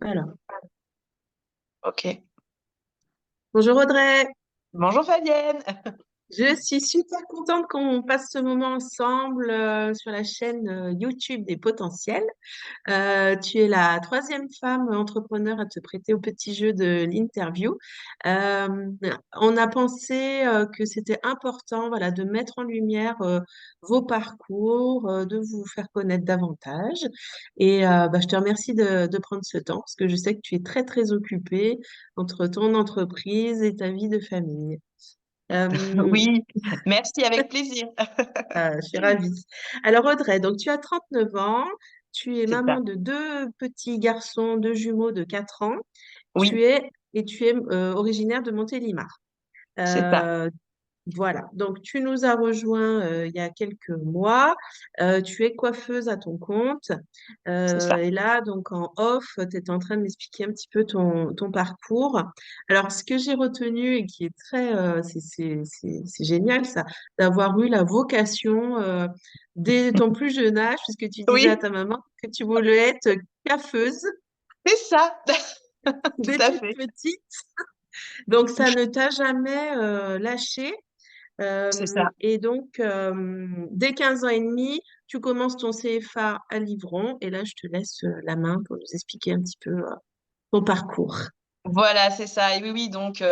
Alors, Ok. bonjour Audrey, Bonjour Fabienne. je suis super contente qu'on passe ce moment ensemble sur la chaîne YouTube des potentiels. Tu es la troisième femme entrepreneur à te prêter au petit jeu de l'interview. Euh, on a pensé que c'était important, voilà, de mettre en lumière vos parcours, de vous faire connaître davantage. Et je te remercie de prendre ce temps parce que je sais que tu es très très occupée entre ton entreprise et ta vie de famille. Euh, Oui, merci, avec plaisir. je suis ravie. Alors Audrey, donc tu as 39 ans, tu es C'est maman ça. de deux petits garçons, deux jumeaux de 4 ans. Oui, Tu es originaire de Montélimar. c'est ça. Euh, voilà, donc tu nous as rejoints il y a quelques mois. Tu es coiffeuse à ton compte. C'est ça. Et là, donc en off, tu étais en train de m'expliquer un petit peu ton parcours. Alors, ce que j'ai retenu et qui est très, c'est génial, ça, d'avoir eu la vocation dès ton plus jeune âge, puisque tu disais à Oui, ta maman que tu voulais être coiffeuse c'est ça. Tout dès à toute fait. petite. Donc, ça ne t'a jamais lâché. C'est ça. Et donc, dès 15 ans et demi, tu commences ton CFA à Livron. Et là, je te laisse la main pour nous expliquer un petit peu ton parcours. Voilà, c'est ça. Et oui, oui, donc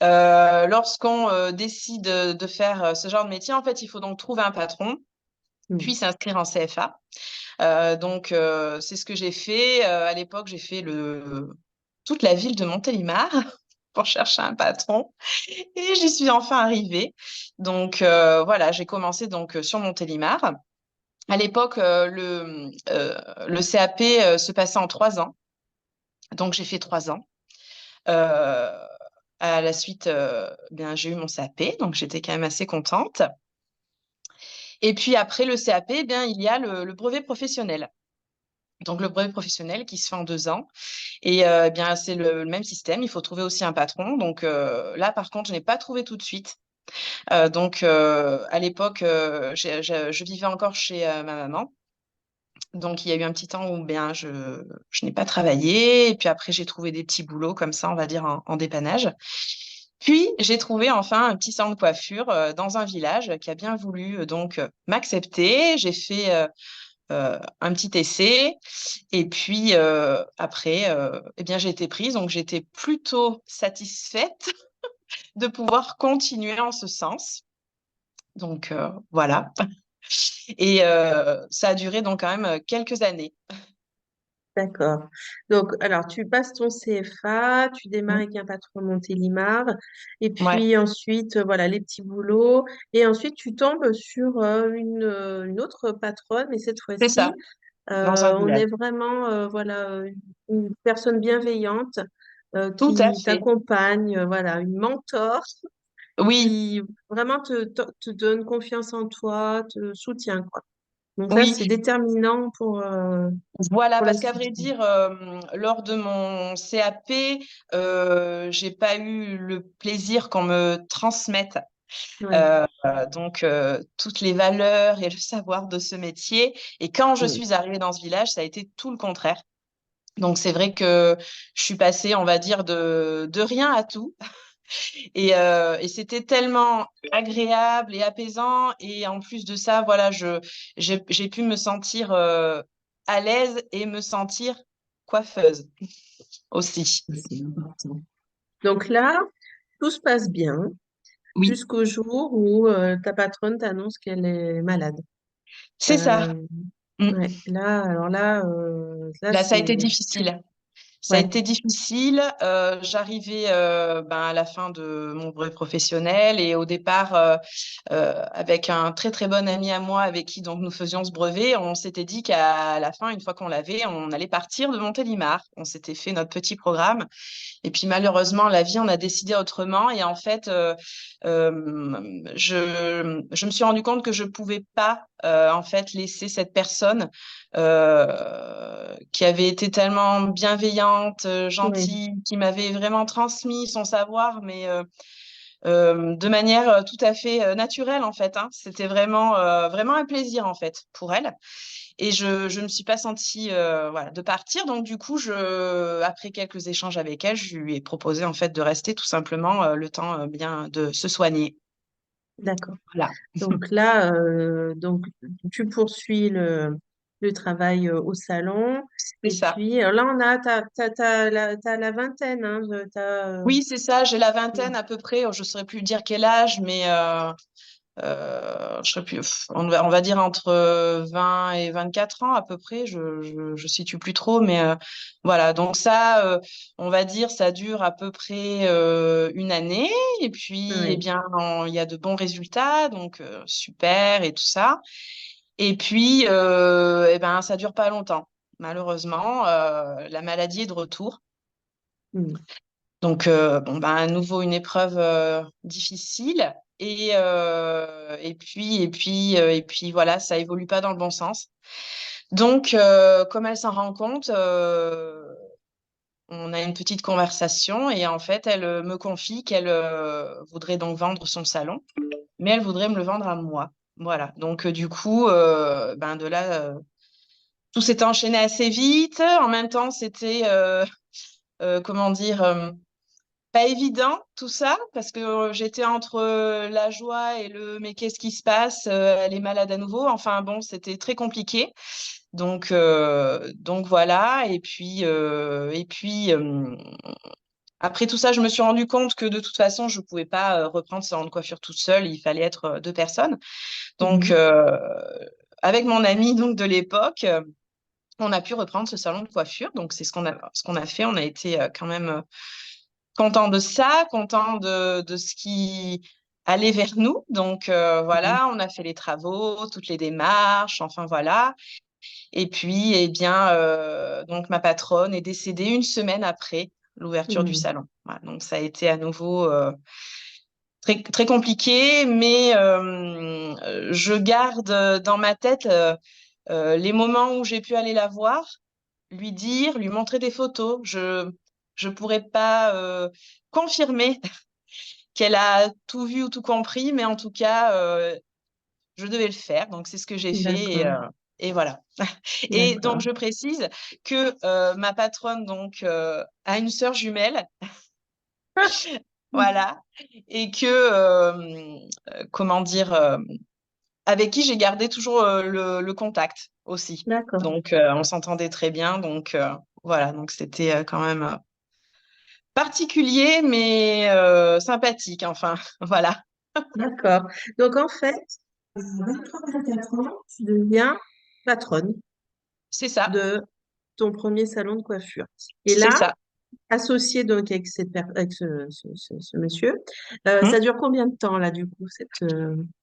lorsqu'on décide de faire ce genre de métier, en fait, il faut donc trouver un patron, Mm. puis s'inscrire en CFA. C'est ce que j'ai fait. À l'époque, j'ai fait toute la ville de Montélimar pour chercher un patron. Et j'y suis enfin arrivée. Donc voilà, j'ai commencé donc sur Montélimar. À l'époque, le CAP se passait en 3 ans. Donc j'ai fait 3 ans. Euh, à la suite, bien, j'ai eu mon CAP, donc j'étais quand même assez contente. Et puis après le CAP, bien, il y a le brevet professionnel. Donc le brevet professionnel qui se fait en 2 ans. Et bien, c'est le même système. Il faut trouver aussi un patron. Donc là, par contre, je n'ai pas trouvé tout de suite. À l'époque, je vivais encore chez ma maman. Donc, il y a eu un petit temps où bien, je n'ai pas travaillé. Et puis après, j'ai trouvé des petits boulots comme ça, on va dire, en dépannage. Puis, j'ai trouvé enfin un petit salon de coiffure dans un village qui a bien voulu m'accepter. J'ai fait un petit essai. Et puis, après, eh bien, j'ai été prise. Donc, j'étais plutôt satisfaite de pouvoir continuer en ce sens. Donc, voilà. Et ça a duré donc quand même quelques années. D'accord. Donc, alors, tu passes ton CFA, tu démarres Mm. avec un patron Montélimar, et Ouais, puis ensuite, voilà, les petits boulots, et ensuite, tu tombes sur une autre patronne, mais cette c'est ça, fois-ci, dans un on village. est vraiment, voilà, une personne bienveillante Tout à qui fait. t'accompagne, voilà, une mentor Oui, qui vraiment te donne confiance en toi, te soutient, quoi. Donc ça, oui, c'est déterminant voilà, pour la parce qu'à suite. vrai dire, lors de mon CAP, j'ai pas eu le plaisir qu'on me transmette Oui, toutes les valeurs et le savoir de ce métier. Et quand je oui. suis arrivée dans ce village, ça a été tout le contraire. Donc c'est vrai que je suis passée, on va dire, de rien à tout. Et c'était tellement agréable et apaisant. Et en plus de ça, voilà, j'ai pu me sentir à l'aise et me sentir coiffeuse aussi. C'est important. Donc là, tout se passe bien Oui, jusqu'au jour où ta patronne t'annonce qu'elle est malade. c'est ça. Euh, Mm. ouais, là, alors là, Là, ça a c'est été tout. difficile. Ça a Ouais, été difficile. J'arrivais à la fin de mon brevet professionnel et au départ, avec un très très bon ami à moi avec qui donc nous faisions ce brevet, on s'était dit qu'à la fin, une fois qu'on l'avait, on allait partir de Montélimar. On s'était fait notre petit programme. Et puis malheureusement, la vie en a décidé autrement. Et en fait, je me suis rendu compte que je pouvais pas en fait laisser cette personne qui avait été tellement bienveillante, oui, gentille, qui m'avait vraiment transmis son savoir, mais de manière tout à fait naturelle en fait, hein. C'était vraiment, vraiment un plaisir en fait pour elle. Et je me suis pas sentie voilà, de partir. Donc, du coup, après quelques échanges avec elle, je lui ai proposé en fait de rester tout simplement le temps bien de se soigner. D'accord. Voilà, Donc là, tu poursuis le travail au salon. c'est Et ça. puis, là, t'as la vingtaine, hein, Oui, c'est ça. J'ai la vingtaine à peu près. Je ne saurais plus dire quel âge, mais je serais plus, on va dire entre 20 et 24 ans à peu près. Je situe plus trop, mais voilà. Donc ça, on va dire, ça dure à peu près une année. Et puis, eh oui. bien, il y a de bons résultats, donc super et tout ça. Et puis, eh ben, ça dure pas longtemps. Malheureusement, la maladie est de retour. Mm. Donc, bon, ben, à nouveau une épreuve difficile. Et puis, voilà, ça évolue pas dans le bon sens. Donc, comme elle s'en rend compte, on a une petite conversation et en fait, elle me confie qu'elle voudrait donc vendre son salon, mais elle voudrait me le vendre à moi. Voilà. Donc, du coup, ben, de là, tout s'est enchaîné assez vite. En même temps, c'était, comment dire, pas évident tout ça parce que j'étais entre la joie et le mais qu'est-ce qui se passe? Elle est malade à nouveau. Enfin bon, c'était très compliqué. Donc voilà. Et puis après tout ça, je me suis rendu compte que de toute façon, je pouvais pas reprendre ce salon de coiffure toute seule. Il fallait être deux personnes. Donc Mhm. avec mon ami donc de l'époque. On a pu reprendre ce salon de coiffure, donc c'est ce qu'on a fait. On a été quand même content de ça, content de ce qui allait vers nous. Donc Mhm. voilà, on a fait les travaux, toutes les démarches, enfin voilà. Et puis, eh bien, donc ma patronne est décédée une semaine après l'ouverture du Mhm. salon. Voilà, donc ça a été à nouveau très, très compliqué, mais je garde dans ma tête les moments où j'ai pu aller la voir, lui dire, lui montrer des photos. Je pourrais pas confirmer qu'elle a tout vu ou tout compris, mais en tout cas, je devais le faire. Donc, c'est ce que j'ai fait D'accord. et voilà. Et donc, D'accord. je précise que ma patronne donc, a une sœur jumelle, voilà, et que, comment dire, avec qui j'ai gardé toujours le contact aussi. D'accord. Donc, on s'entendait très bien. Donc, voilà, donc c'était quand même particulier, mais sympathique, enfin, voilà. D'accord. Donc, en fait, à 23-24 ans, tu deviens patronne C'est ça, de ton premier salon de coiffure. Et c'est là, ça. associé donc avec, avec ce monsieur, Hmm. ça dure combien de temps, là, du coup,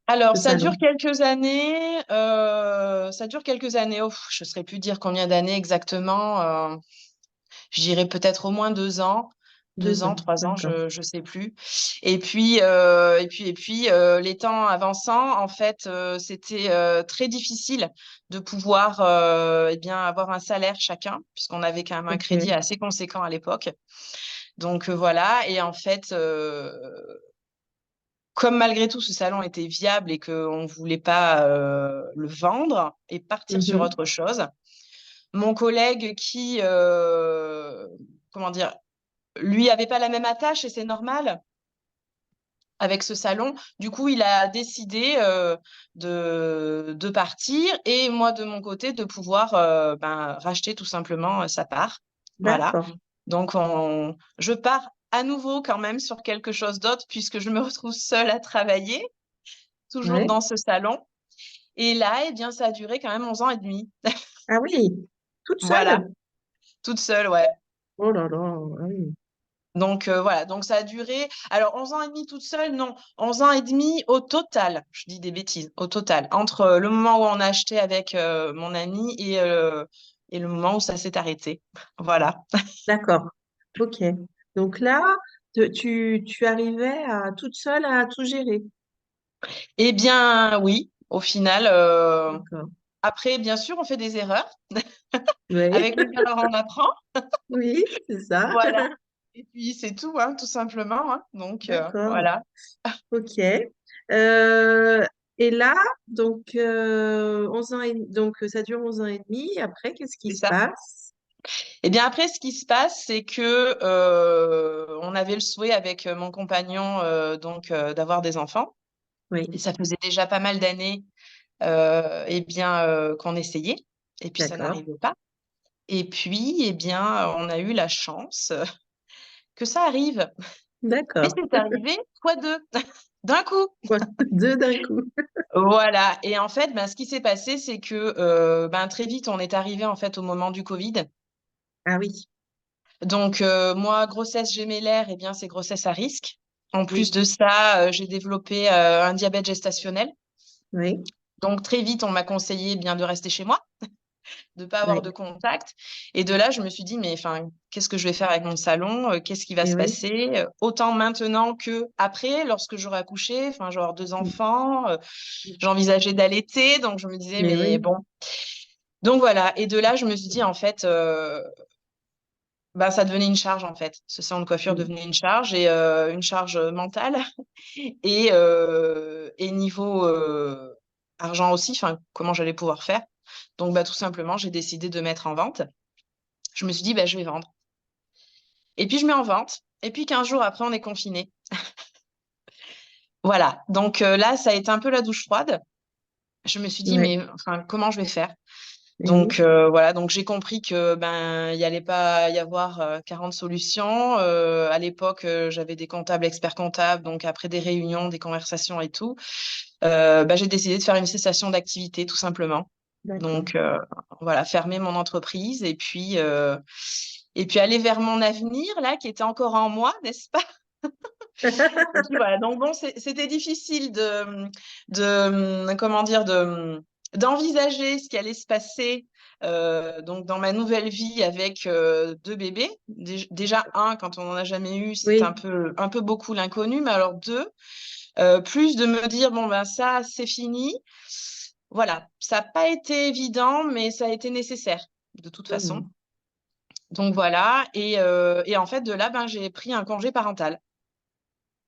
Alors, ce ça salon? dure quelques années. Ça dure quelques années. Oh, je ne saurais plus dire combien d'années exactement. Je dirais peut-être au moins 2 ans. Deux 2 ans, ans. 3 ans, D'accord. je ne sais plus. Et puis, les temps avançant, en fait, c'était très difficile de pouvoir eh bien, avoir un salaire chacun, puisqu'on avait quand même un crédit OK. assez conséquent à l'époque. Donc voilà. Et en fait, comme malgré tout ce salon était viable et qu'on ne voulait pas le vendre et partir sur Mhm. autre chose, mon collègue qui, comment dire, lui avait pas la même attache et c'est normal avec ce salon. Du coup, il a décidé de partir et moi, de mon côté, de pouvoir ben, racheter tout simplement sa part. Voilà. D'accord. Donc, je pars à nouveau quand même sur quelque chose d'autre puisque je me retrouve seule à travailler, toujours Ouais. dans ce salon. Et là, eh bien, ça a duré quand même 11 ans et demi. Ah oui, toute Voilà, seule? toute seule, ouais. Oh là là, ah oui. Donc voilà, donc ça a duré. Alors 11 ans et demi toute seule, non, 11 ans et demi au total. Je dis des bêtises, au total. Entre le moment où on a acheté avec mon ami et le moment où ça s'est arrêté. Voilà. D'accord. OK. Donc là, tu arrivais à toute seule à tout gérer. Eh bien oui, au final, D'accord. après, bien sûr, on fait des erreurs. Oui, Avec les erreurs, on apprend. oui, c'est ça. Voilà. Et puis c'est tout, hein, tout simplement, hein. Donc D'accord. voilà. OK. Euh, Et là, donc, 11 ans donc ça dure 11 ans et demi. Après, qu'est-ce qui C'est se ça. passe? Et bien après, ce qui se passe, c'est que on avait le souhait avec mon compagnon d'avoir des enfants. Et Oui, ça faisait déjà pas mal d'années qu'on essayait. Et puis ça d'accord, n'arrivait pas. Et puis, on a eu la chance que ça arrive. Et d'accord. c'est arrivé fois deux, d'un coup. Ouais, deux d'un coup. Voilà. Et en fait, ben, ce qui s'est passé, c'est que ben, très vite, on est arrivé en fait au moment du Covid. Ah oui, Donc, moi, grossesse gémellaire, eh bien, c'est grossesse à risque. En plus oui, de ça, j'ai développé un diabète gestationnel. oui, Donc, très vite, on m'a conseillé bien de rester chez moi, de ne pas avoir de oui, contact. Et de là, je me suis dit, mais enfin, qu'est-ce que je vais faire avec mon salon? Qu'est-ce qui va et se oui, passer? Autant maintenant que après, lorsque j'aurai accouché, enfin, genre deux enfants, j'envisageais d'allaiter. Donc, je me disais, mais mais oui, bon. Donc, voilà. Et de là, je me suis dit, en fait, bah, ça devenait une charge, en fait. Ce salon de coiffure devenait une charge mentale. Et niveau argent aussi, enfin, comment j'allais pouvoir faire. Donc, bah, tout simplement, j'ai décidé de mettre en vente. Je me suis dit, bah, je vais vendre. Et puis, je mets en vente. Et puis, 15 jours après, on est confiné. Voilà. Donc, là, ça a été un peu la douche froide. Je me suis dit, oui, mais enfin, comment je vais faire? et oui, Donc, voilà. Donc, j'ai compris que ben, il n'y allait pas y avoir 40 solutions. À l'époque, j'avais des comptables, experts comptables. Donc, après des réunions, des conversations et tout, bah, j'ai décidé de faire une cessation d'activité, tout simplement. d'accord. Donc, voilà, fermer mon entreprise et puis aller vers mon avenir, là, qui était encore en moi, n'est-ce pas? Et puis voilà, donc bon, c'était difficile comment dire, d'envisager ce qui allait se passer donc dans ma nouvelle vie avec deux bébés. Déjà, un, quand on n'en a jamais eu, c'est Oui, un peu beaucoup l'inconnu, mais alors deux, plus de me dire, bon, ben ça, c'est fini. Voilà, ça n'a pas été évident, mais ça a été nécessaire de toute façon. mhm, Donc voilà, et en fait, de là, ben, j'ai pris un congé parental.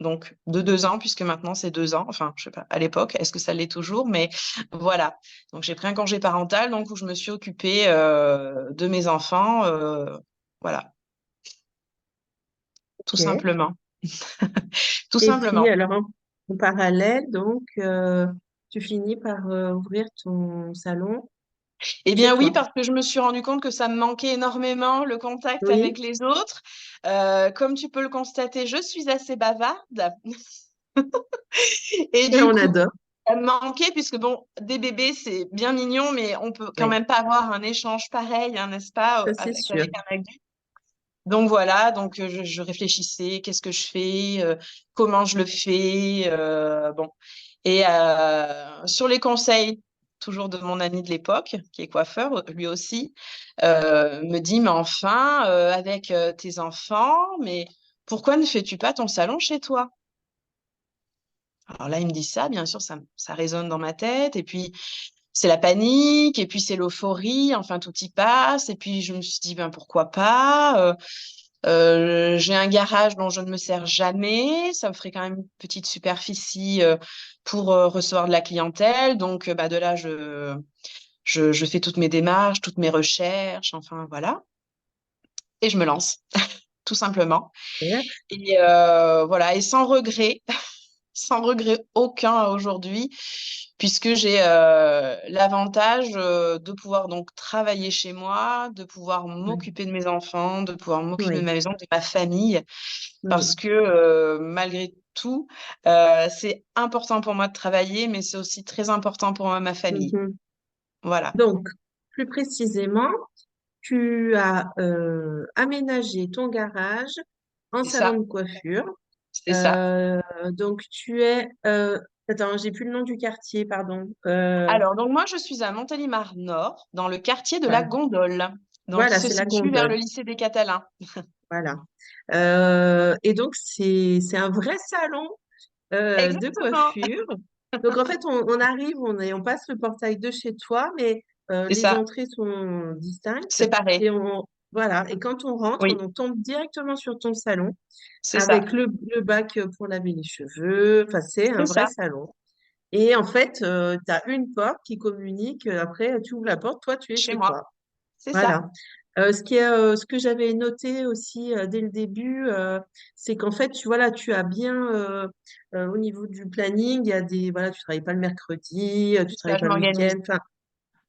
Donc, de 2 ans, puisque maintenant c'est 2 ans. Enfin, je sais pas, à l'époque, est-ce que ça l'est toujours? Mais voilà. Donc, j'ai pris un congé parental, donc où je me suis occupée de mes enfants. Voilà, tout ok. simplement. Tout Et puis, simplement. alors, en parallèle, donc, tu finis par ouvrir ton salon Eh chez bien oui, toi. parce que je me suis rendu compte que ça me manquait énormément, le contact avec Oui, les autres. Comme tu peux le constater, je suis assez bavarde. Et et du on coup, adore, ça me manquait, puisque bon, des bébés, c'est bien mignon, mais on peut quand oui, même pas avoir un échange pareil, hein, n'est-ce pas, ça c'est sûr. avec un adulte. Donc voilà, donc je réfléchissais, qu'est-ce que je fais, comment je le fais, bon. Et sur les conseils, toujours de mon ami de l'époque, qui est coiffeur, lui aussi, me dit, mais enfin, avec tes enfants, mais pourquoi ne fais-tu pas ton salon chez toi? Alors là, il me dit ça, bien sûr, ça résonne dans ma tête, et puis c'est la panique, et puis c'est l'euphorie, enfin tout y passe, et puis je me suis dit, ben pourquoi pas? J'ai un garage dont je ne me sers jamais. Ça me ferait quand même une petite superficie pour recevoir de la clientèle. Donc, bah, de là, je fais toutes mes démarches, toutes mes recherches, enfin voilà. Et je me lance, tout simplement. Et voilà, et sans regret, sans regret aucun aujourd'hui, puisque j'ai l'avantage de pouvoir donc travailler chez moi, de pouvoir Oui, m'occuper de mes enfants, de pouvoir m'occuper de oui, ma maison, de ma famille. Parce oui, que malgré tout, c'est important pour moi de travailler, mais c'est aussi très important pour moi, ma famille. mhm. Voilà, Donc, plus précisément, tu as aménagé ton garage en c'est salon ça, de coiffure. c'est ça. Euh, donc, tu es... attends, j'ai plus le nom du quartier, pardon. Alors, donc moi, je suis à Montélimar Nord, dans le quartier de la Voilà, Gondole, donc qui voilà, se c'est la situe vers le gondole. lycée des Catalans. Voilà. Et donc, c'est un vrai salon de Exactement, coiffure. Donc, en fait, on arrive, on passe le portail de chez toi, mais c'est les ça, entrées sont distinctes. séparé. Et voilà. Et quand on rentre, Oui, on tombe directement sur ton salon c'est ça, avec le bac pour laver les cheveux. Enfin, c'est un c'est vrai ça. salon. Et en fait, tu as une porte qui communique. Après, tu ouvres la porte, toi, tu es chez chez moi. toi. C'est ça. Voilà. Ce que j'avais noté aussi dès le début, c'est qu'en fait, tu vois là, tu as bien au niveau du planning, il y a des voilà, tu travailles pas le mercredi, tu C'est ça, travailles je pas le week-end. m'organise. Enfin,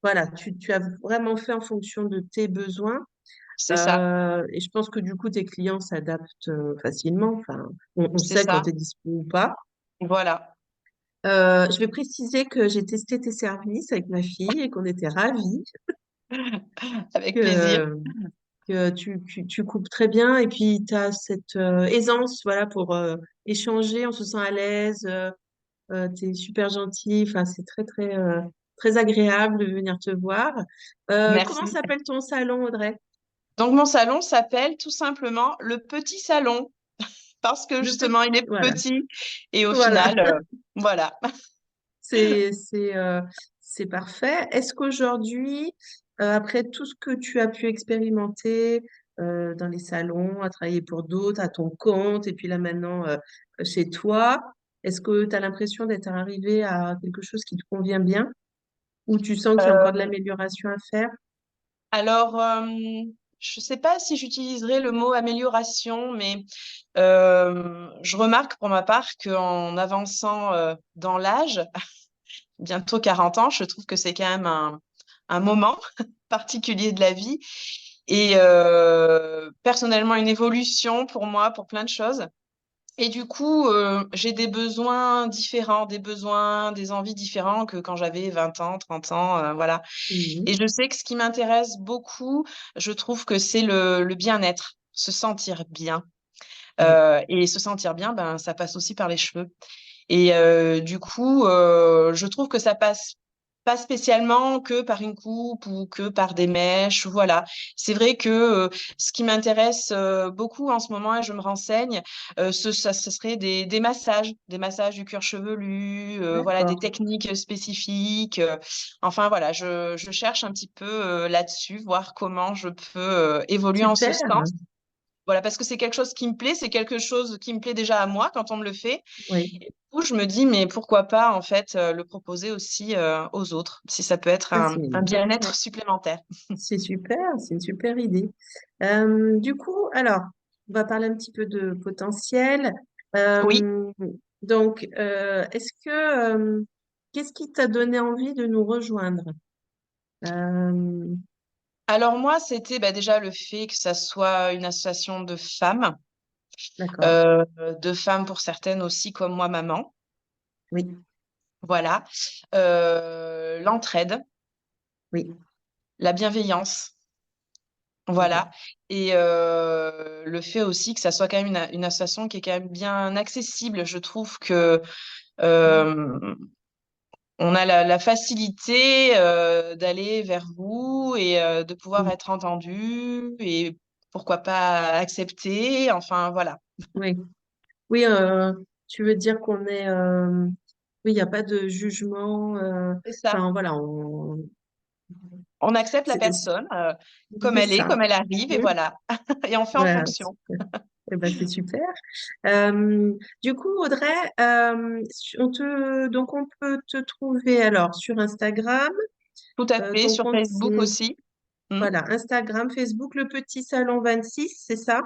voilà, tu as vraiment fait en fonction de tes besoins. C'est ça. Et je pense que du coup, tes clients s'adaptent facilement. Enfin, on C'est sait quand ça. tu es dispo ou pas. Voilà. Je vais préciser que j'ai testé tes services avec ma fille et qu'on était ravis Avec plaisir. que, que tu coupes très bien et puis tu as cette aisance voilà, pour échanger, on se sent à l'aise, tu es super gentil, enfin, c'est très agréable de venir te voir. Comment Merci. s'appelle ton salon, Audrey? Donc, mon salon s'appelle tout simplement le petit salon parce que Le justement, petit, il est voilà, petit et au voilà. final, voilà. C'est, c'est, euh, c'est parfait. Est-ce qu'aujourd'hui, après tout ce que tu as pu expérimenter dans les salons, à travailler pour d'autres, à ton compte, et puis là maintenant chez toi, est-ce que tu as l'impression d'être arrivé à quelque chose qui te convient bien ou tu sens qu'il y a encore de Euh, l'amélioration à faire? alors, je ne sais pas si j'utiliserai le mot amélioration, mais je remarque pour ma part qu'en avançant dans l'âge, bientôt 40 ans, je trouve que c'est quand même un moment particulier de la vie et personnellement une évolution pour moi, pour plein de choses. Et du coup, j'ai des besoins différents, des besoins, des envies différents que quand j'avais 20 ans, 30 ans, voilà. Et Mhm. je sais que ce qui m'intéresse beaucoup, je trouve que c'est le bien-être, se sentir bien. Oui, Et se sentir bien, ben, ça passe aussi par les cheveux. Et du coup, je trouve que ça passe pas spécialement que par une coupe ou que par des mèches. Voilà. C'est vrai que ce qui m'intéresse beaucoup en ce moment, et je me renseigne, ce serait des massages du cuir chevelu, voilà, des d'accord. techniques spécifiques. Enfin, voilà, je cherche un petit peu là-dessus, voir comment je peux évoluer en ce Super. sens. Voilà, parce que c'est quelque chose qui me plaît, c'est quelque chose qui me plaît déjà à moi quand on me le fait. Oui, Et du coup, je me dis, mais pourquoi pas en fait le proposer aussi aux autres, si ça peut être ça un ouais, bien-être supplémentaire. c'est super, c'est une super idée. Du coup, alors, on va parler un petit peu de potentiel. Oui. Euh, est-ce qu'est-ce qui t'a donné envie de nous rejoindre? Euh, Alors moi, c'était bah, déjà le fait que ça soit une association d'accord, euh, de femmes pour certaines aussi comme moi, maman. oui, Voilà. L'entraide, oui, la bienveillance. d'accord, Voilà. Et le fait aussi que ça soit quand même une association qui est quand même bien accessible. Je trouve que euh, on a la facilité d'aller vers vous et de pouvoir oui, être entendu et pourquoi pas accepter. Enfin, voilà. oui, oui, tu veux dire qu'on est, oui, il n'y a pas de jugement, C'est ça. enfin voilà, On accepte la c'est personne c'est comme ça. elle arrive et Mhm. voilà. Et on fait en Voilà, fonction. eh ben, c'est super. Du coup, Audrey, donc on peut te trouver alors sur Instagram, Tout à fait. ton Sur compte Facebook c'est aussi. Hmm. voilà, Instagram, Facebook, le petit salon 26, c'est ça?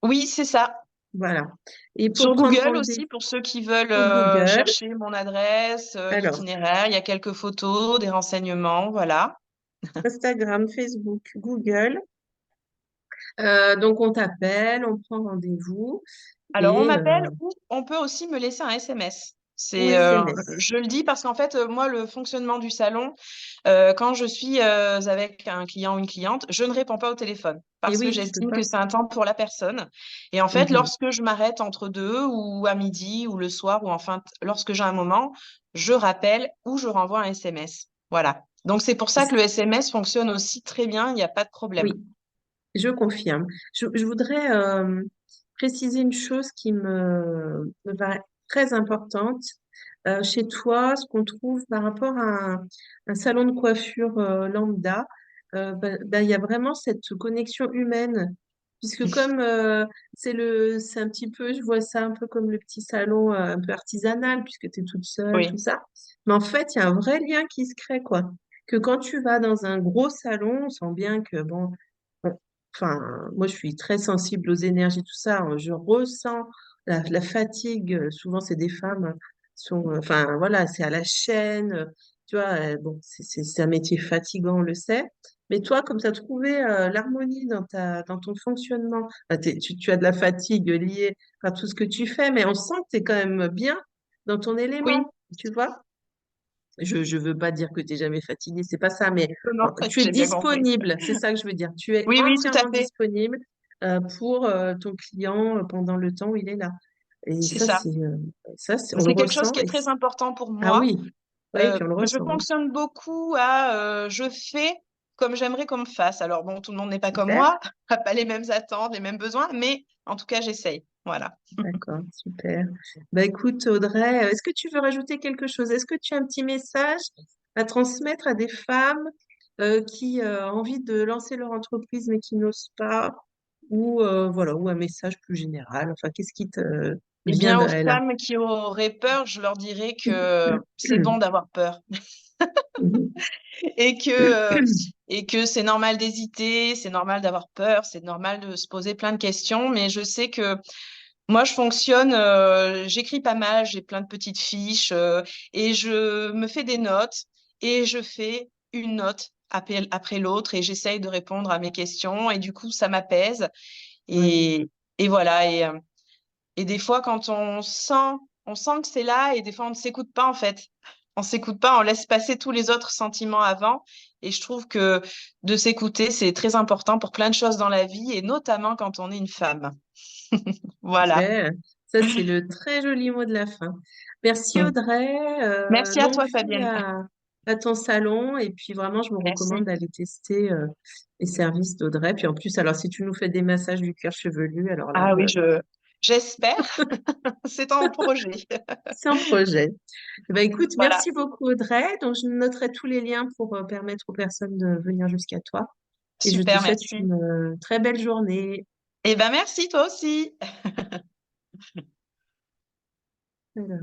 Oui, c'est ça. Voilà. Et pour Sur prendre Google rendez-vous aussi, pour ceux qui veulent sur Google, chercher mon adresse, alors l'itinéraire, il y a quelques photos, des renseignements, voilà. Instagram, Facebook, Google. Donc on t'appelle, on prend rendez-vous Alors, on et m'appelle ou on peut aussi me laisser un SMS. ou C'est, SMS. je le dis parce qu'en fait, moi, le fonctionnement du salon, quand je suis avec un client ou une cliente, je ne réponds pas au téléphone Et parce que oui, tu peux j'estime pas. que c'est un temps pour la personne. Et en fait, Mhm. lorsque je m'arrête entre deux ou à midi ou le soir ou enfin, lorsque j'ai un moment, je rappelle ou je renvoie un SMS. Voilà. Donc, c'est pour ça que le SMS fonctionne aussi très bien, il n'y a pas de problème. Oui, je confirme. Je voudrais préciser une chose qui me paraît très importante. Chez toi, ce qu'on trouve par rapport à un salon de coiffure lambda, il y a vraiment cette connexion humaine Puisque comme c'est un petit peu, je vois ça un peu comme le petit salon un peu artisanal, puisque tu es toute seule, tout Oui, ça. Mais en fait, il y a un vrai lien qui se crée, quoi. Que quand tu vas dans un gros salon, on sent bien que, bon, bon, enfin, moi, je suis très sensible aux énergies, tout ça. Je ressens la fatigue. Souvent, c'est des femmes, enfin, voilà, c'est à la chaîne. Tu vois, bon, c'est un métier fatigant, on le sait. Mais toi, comme tu as trouvé l'harmonie dans ton fonctionnement, enfin, tu as de la fatigue liée à tout ce que tu fais, mais on sent que tu es quand même bien dans ton oui, élément, tu vois? Je veux pas dire que tu n'es jamais fatigué, c'est pas ça, mais non, tu es j'ai bien compris. disponible, c'est ça que je veux dire. Tu es Oui, oui, tout à entièrement fait, disponible pour ton client pendant le temps où il est là. Et c'est ça. on le C'est quelque chose ressent. qui est très important pour Ah moi. oui, oui, puis on le Je ressent, oui. fonctionne beaucoup à je fais comme j'aimerais qu'on me fasse. Alors bon, tout le monde n'est pas comme Super. moi, n'a pas les mêmes attentes, les mêmes besoins, mais en tout cas, j'essaye. Voilà. D'accord, super. Bah écoute, Audrey, est-ce que tu veux rajouter quelque chose? Est-ce que tu as un petit message à transmettre à des femmes qui ont envie de lancer leur entreprise mais qui n'osent pas? Ou voilà, ou un message plus général. Enfin, qu'est-ce qui te Eh vient bien, aux là? femmes qui auraient peur, je leur dirais que c'est bon d'avoir peur et que, euh, et que c'est normal d'hésiter, c'est normal d'avoir peur, c'est normal de se poser plein de questions, mais je sais que moi, je fonctionne, j'écris pas mal, j'ai plein de petites fiches et je me fais des notes et je fais une note après l'autre et j'essaye de répondre à mes questions et du coup, ça m'apaise Oui, et, et voilà. Et des fois, quand on sent que c'est là et des fois, on ne s'écoute pas en fait. On s'écoute pas, on laisse passer tous les autres sentiments avant. Et je trouve que de s'écouter, c'est très important pour plein de choses dans la vie et notamment quand on est une femme. Voilà. super. Ça, c'est le très joli mot de la fin. Merci Audrey. Merci à Longue toi, vie Fabienne. à ton salon. Et puis vraiment, je me recommande Merci. d'aller tester les services d'Audrey. Puis en plus, alors si tu nous fais des massages du cuir chevelu, alors là, Ah oui, j'espère. C'est en projet. c'est un projet. Eh ben, écoute, Voilà. merci beaucoup Audrey. Donc, je noterai tous les liens pour permettre aux personnes de venir jusqu'à toi. Et je te Super, souhaite merci. une très belle journée. Eh ben, merci, toi aussi. Voilà.